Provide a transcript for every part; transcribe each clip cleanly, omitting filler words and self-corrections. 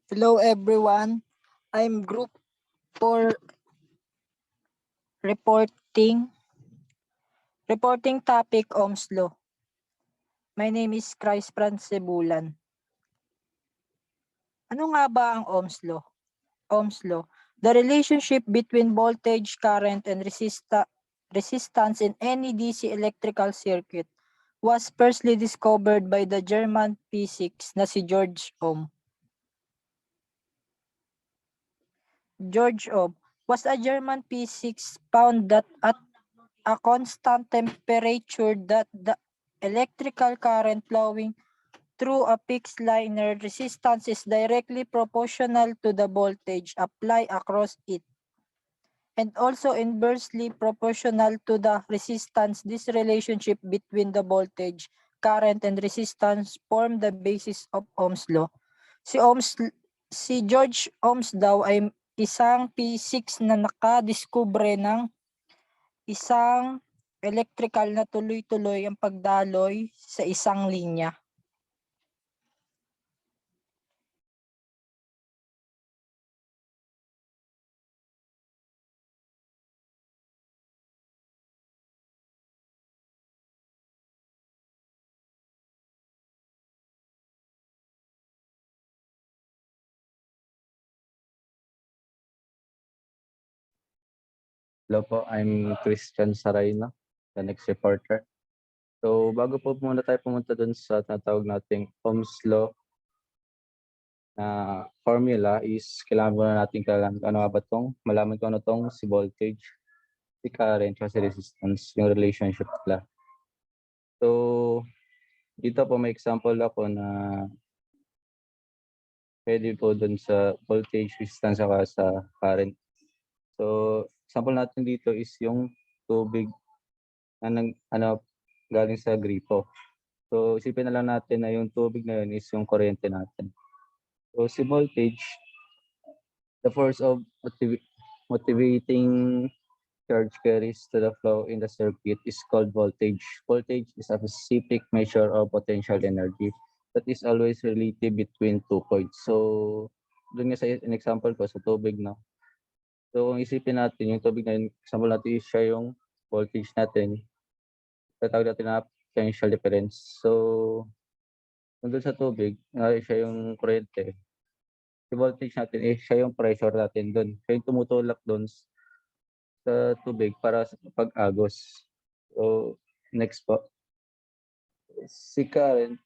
Hello everyone. I'm Group 4 reporting. Reporting topic Ohms Law. My name is Chris Francebulan. Ano nga ba ang Ohms Law? Ohms Law, the relationship between voltage, current, and resistance in any DC electrical circuit was firstly discovered by the German physicist na si George Ohm. George Ohm was a German physicist found that at a constant temperature that the electrical current flowing through a fixed linear resistance is directly proportional to the voltage applied across it, and also inversely proportional to the resistance. This relationship between the voltage, current, and resistance form the basis of Ohm's law. Si George Ohms daw ay isang physics na nakadiskubre ng isang electrical na tuloy-tuloy ang pagdaloy sa isang linya. Hello po, I'm Christian Sarayno, the next reporter. So bago po muna tayo pumunta dun sa tinatawag nating Ohm's Law na formula is kailangan muna natin ano nga ba tong malaman ko ano tong si voltage, si current, si resistance, yung relationship nila. So dito po may example ako na pwede po dun sa voltage, resistance, saka sa current. So example natin dito is yung tubig na galing sa gripo. So isipin na lang natin na yung tubig na yun is yung kuryente natin. So si voltage, the force of motivating charge carries to the flow in the circuit is called voltage. Voltage is a specific measure of potential energy that is always relative between 2 points. So doon nga sa example ko sa tubig, no? So kung isipin natin yung tubig na yun, example natin is siya yung voltage natin. Tatawag natin na potential difference. So nandun sa tubig, siya yung kuryente. Si voltage natin, siya yung pressure natin doon. Siya yung tumutulak doon sa tubig para sa pag-agos. So, next po. Si current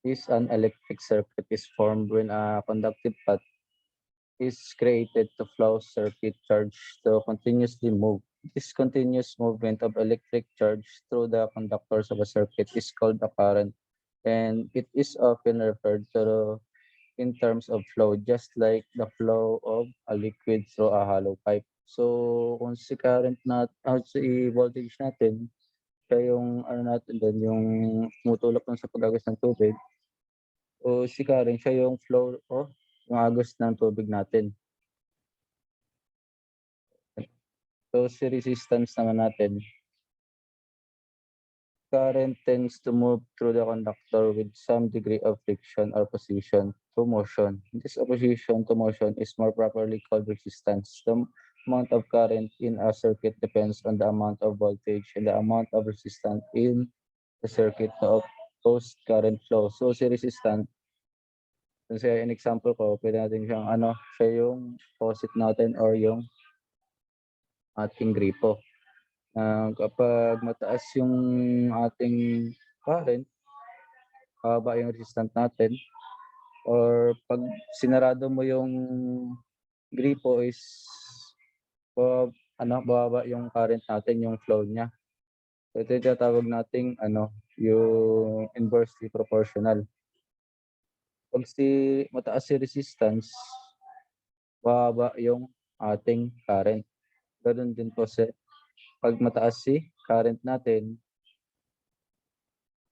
is an electric circuit is formed when a conductive path is created to flow circuit charge to continuously move. This continuous movement of electric charge through the conductors of a circuit is called a current, and it is often referred to in terms of flow, just like the flow of a liquid through a hollow pipe. So, kung si current si voltage natin, siya yung natin doon, yung tumutulak sa pag-agos ng tubig. O si current, siya yung flow o yung agos ng tubig natin. So, si resistance naman natin, current tends to move through the conductor with some degree of friction or opposition to motion. This opposition to motion is more properly called resistance. The amount of current in a circuit depends on the amount of voltage and the amount of resistance in the circuit to oppose current flow. So si resistance, kasi an example ko, pwede natin siyang siya yung faucet natin or yung ating gripo. Kapag mataas yung ating current, baba yung resistance natin, or pag sinarado mo yung gripo is bababa yung current natin, yung flow niya. So ito yung tinatawag nating yung inversely proportional. Pag mataas si resistance, bababa yung ating current. Ganoon din po pag mataas si current natin,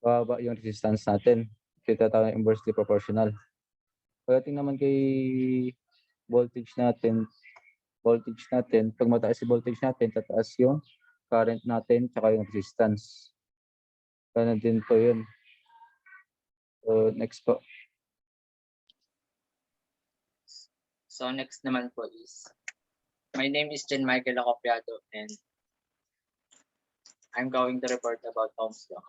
bababa yung resistance natin. Ito tinatawag inversely proportional. Pagdating naman kay voltage natin, pag mataas si voltage natin, tataas yung current natin tsaka yung resistance. Ganun din po yun. So, next po. So next naman po is, my name is Jen Michael Acopiado and I'm going to report about Ohm's Law.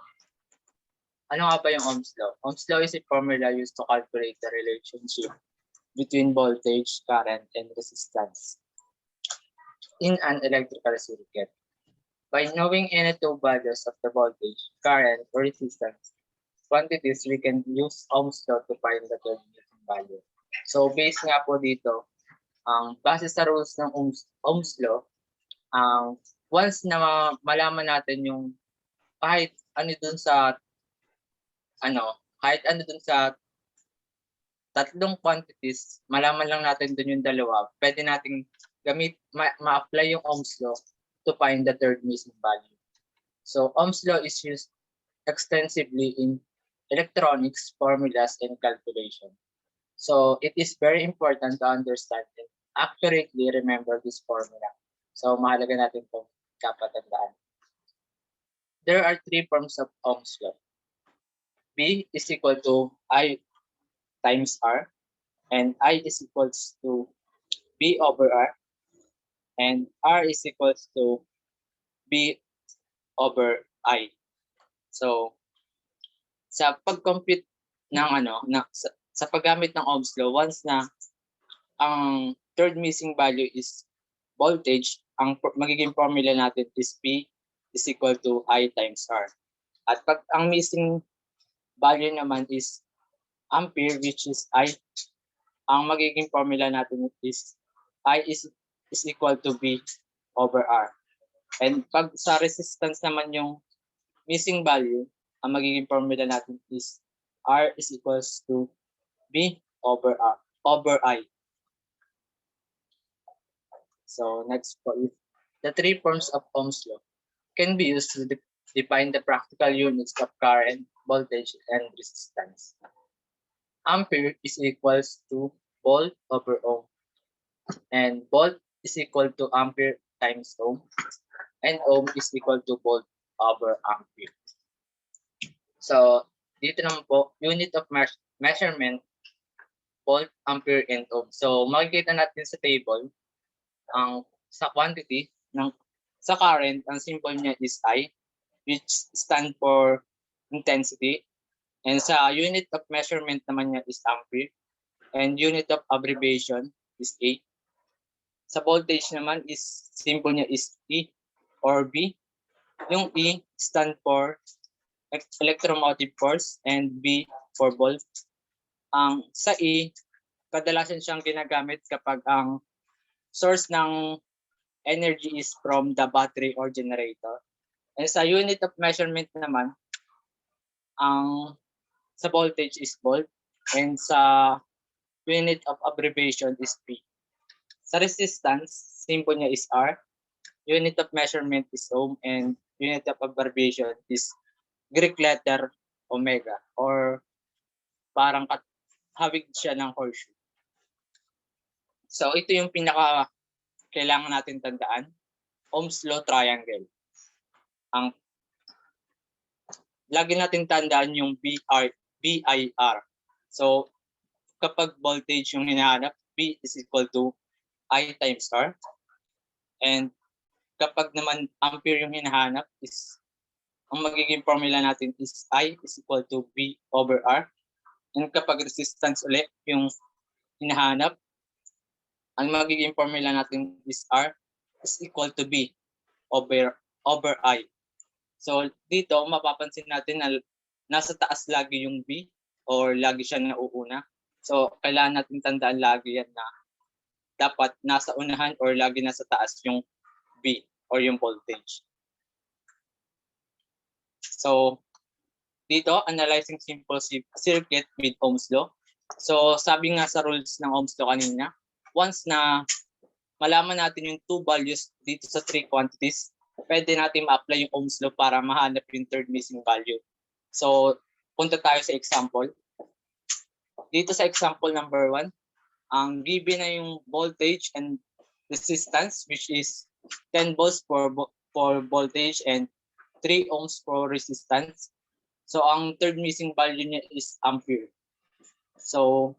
Ano nga ba yung Ohm's Law? Ohm's Law is a formula used to calculate the relationship between voltage, current, and resistance in an electrical circuit. By knowing any two values of the voltage, current, or resistance quantities, we can use Ohm's Law to find the terminating value. So based nga po dito, base sa rules ng Ohm's Law, once na malaman natin yung kahit ano dun sa tatlong quantities, malaman lang natin dun yung dalawa, pwede nating ma-apply yung Ohm's Law to find the third missing value. So Ohm's Law is used extensively in electronics, formulas, and calculation. So it is very important to understand and accurately remember this formula. So mahalaga natin itong kapatandaan. There are three forms of Ohm's Law. P is equal to I times R, and I is equals to B over R, and R is equals to B over I. So, sa pag-compute ng sa paggamit ng Ohm's Law, once na ang third missing value is voltage, ang magiging formula natin is P is equal to I times R. At pag ang missing value naman is ampere, which is I, ang magiging formula natin is I is equal to B over R. And pag sa resistance naman yung missing value, ang magiging formula natin is R is equals to B over I. So next po is, the three forms of Ohm's Law can be used to define the practical units of current, voltage, and resistance. Ampere is equals to volt over ohm, and volt is equal to ampere times ohm, and ohm is equal to volt over ampere. So dito naman po, unit of measurement, volt, ampere, and ohm. So makikita natin sa table, sa quantity sa current, ang symbol niya is I, which stand for intensity. And sa unit of measurement naman niya is ampere. And unit of abbreviation is A. Sa voltage naman is symbol niya is E or B. Yung E stand for electromotive force and B for volt. Sa E, kadalasan siyang ginagamit kapag ang source ng energy is from the battery or generator. And sa unit of measurement naman, sa voltage is volt, and sa unit of abbreviation is P. Sa resistance, symbol niya is R, unit of measurement is ohm, and unit of abbreviation is Greek letter omega, or parang hawig siya ng horseshoe. So ito yung pinaka kailangan natin tandaan, Ohm's Law triangle. Lagi natin tandaan yung BIR. So kapag voltage yung hinahanap, B is equal to I times R. And kapag naman ampere yung hinahanap, is ang magiging formula natin is I is equal to B over R. And kapag resistance ulit yung hinahanap, ang magiging formula natin is R is equal to B over I. So dito mapapansin natin na nasa taas lagi yung B or lagi siya nauuna. So kailangan natin tandaan lagi yan na dapat nasa unahan or lagi nasa taas yung B or yung voltage. So dito, analyzing simple circuit with Ohm's Law. So sabi nga sa rules ng Ohm's Law kanina, once na malaman natin yung two values dito sa three quantities, pwede natin ma-apply yung Ohm's Law para mahanap yung third missing value. So punta tayo sa example. Dito sa example number 1, ang given na yung voltage and resistance, which is 10 volts for voltage and 3 ohms for resistance. So ang third missing value niya is ampere. So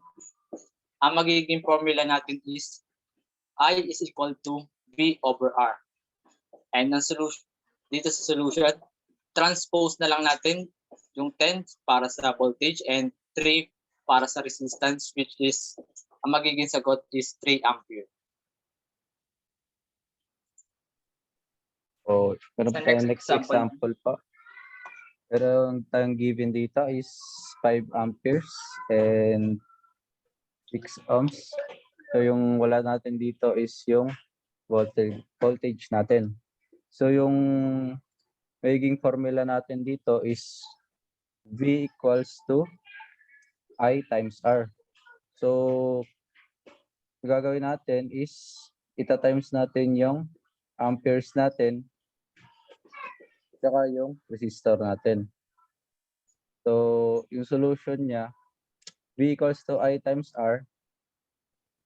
ang magiging formula natin is I is equal to V over R. And ang solution, dito sa solution, transpose na lang natin yung 10 para sa voltage and 3 para sa resistance, which is, ang magiging sagot is 3 ampere. So, meron Sa tayong next next example pa. Meron tayong given data is 5 amperes and 6 ohms. So, yung wala natin dito is yung voltage natin. So, yung magiging formula natin dito is V equals to I times R. So, gagawin natin is ita-times natin yung amperes natin saka yung resistor natin. So, yung solution niya, V equals to I times R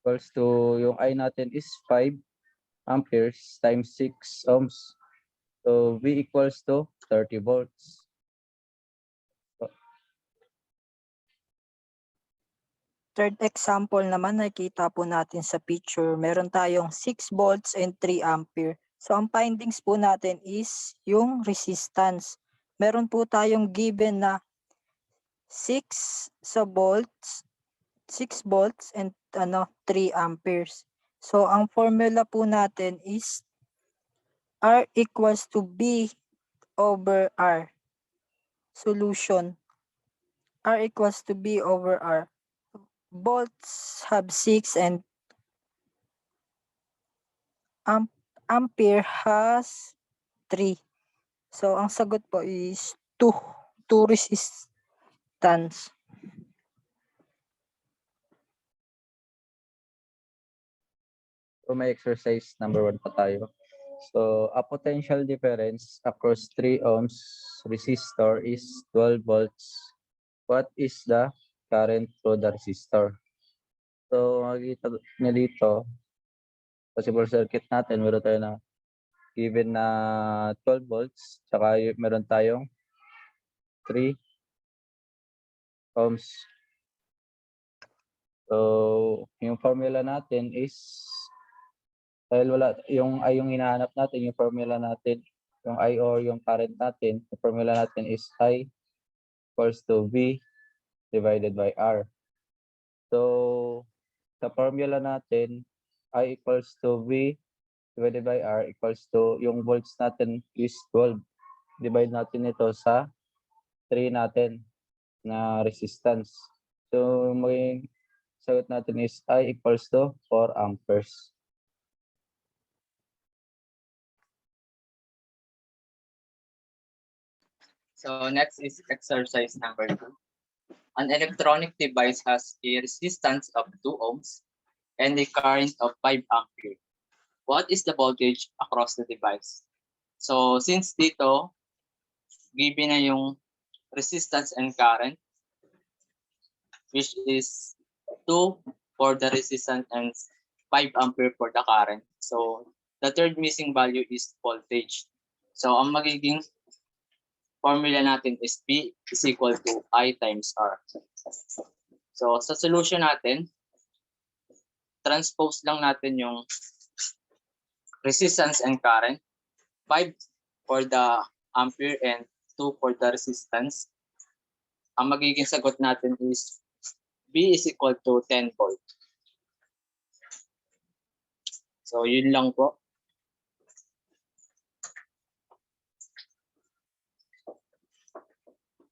equals to yung I natin is 5 amperes times 6 ohms. So, V equals to 30 volts. Third example naman, nakikita po natin sa picture, meron tayong 6 volts and 3 ampere. So, ang findings po natin is yung resistance. Meron po tayong given na 6 volts and 3 amperes. So, ang formula po natin is R equals to B over R. Solution. R equals to B over R. Volts have 6 and ampere has 3. So, ang sagot po is 2 resistance. So, may exercise number 1 pa tayo. So, a potential difference across 3 ohms resistor is 12 volts. What is the current through the resistor? So, makikita nyo dito, possible circuit natin, meron tayo na given na 12 volts, saka meron tayong 3 ohms. So, yung formula natin is, dahil wala, yung I yung hinahanap natin, yung formula natin, yung I or yung current natin, yung formula natin is I equals to V divided by R. So, sa formula natin, I equals to V divided by R equals to, yung volts natin is 12. Divide natin ito sa 3 natin na resistance. So, maging sagot natin is I equals to 4 amperes. So next is exercise number 2. An electronic device has a resistance of 2 ohms and a current of 5 ampere. What is the voltage across the device? So since dito, given na yung resistance and current, which is 2 for the resistance and 5 ampere for the current. So the third missing value is voltage. So ang magiging formula natin is P is equal to I times R. So sa solution natin, transpose lang natin yung resistance and current, 5 for the ampere and 2 for the resistance. Ang magiging sagot natin is B is equal to 10 volt. So yun lang po.